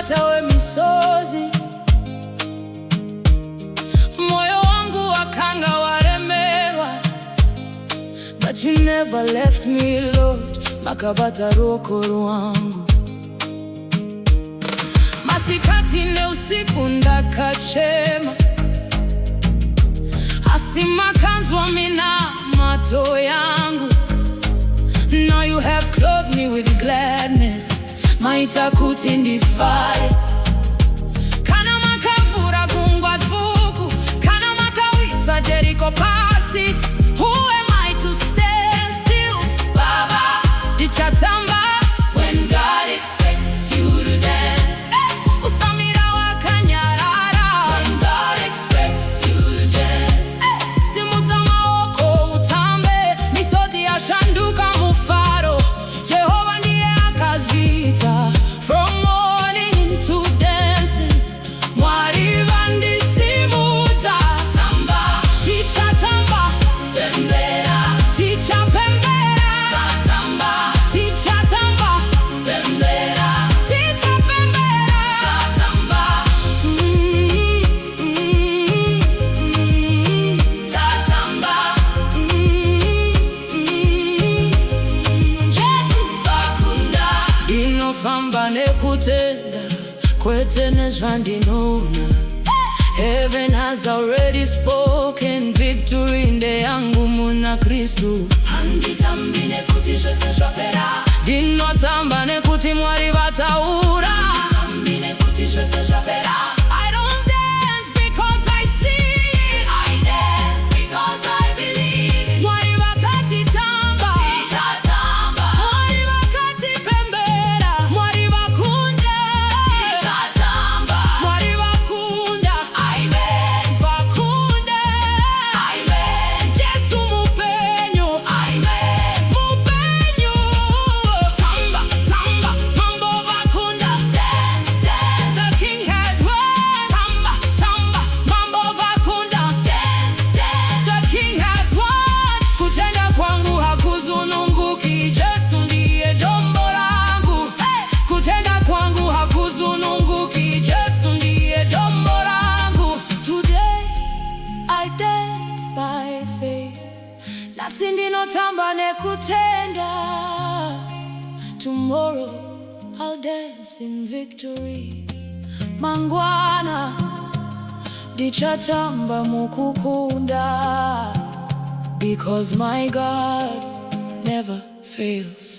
Tawe misozi, moyo wangu wakanga waremerwa, but you never left me, Lord. Makabata roko rwangu masikati ne usiku ndakachema asimakanzwa mina mato yangu. Now you have clothed me with gladness, maita kutindifai kana makavura gungwa dvuku kana makawisa Jericho pasi. Who am I to stand still, Baba? Dichatamba when God expects you to dance. Usamira wakanyarara when God expects you to dance. Simuta maoko utambe misodi yashanduka mufaro. Jehova ndiye akazvita from mourning to dancing. Mwari vandisimudza tamba, tichatamba pembera, tichapembera tamba, tichatamba pembera, tichapembera tamba, tatamba. Yesu vakunda inofamba nekutenda kwete nezvandinona. Heaven has already spoken victory nde yangu muna Kristu. Handitambi nekuti zvose zvapera, ndinotamba nekuti Mwari vataura. Handitambi nekuti zvose zvapera. I don't dance because I see, I dance because I believe. Mwari Vakati Tamba, tichatamba. Mwari Vakati pembera, Mwari vakunda, tichatamba. Mwari vakunda, amen. Vakunda, amen. Jesu mupenyu, amen. Mupenyu. Tamba, tamba, mambo vakunda. Dance, dance, the king has won. Tamba, tamba, mambo vakunda. Dance, dance, the king has won. Kutenda kwangu hakuzununguki, Jesu ndiye dombo langu. Kutenda kwangu hakuzununguki, Jesu ndiye dombo langu. Today I dance by faith, nasi ndinotamba nekutenda. Tomorrow I'll dance in victory. Mangwana ndichatamba mukukunda, because my God never fails.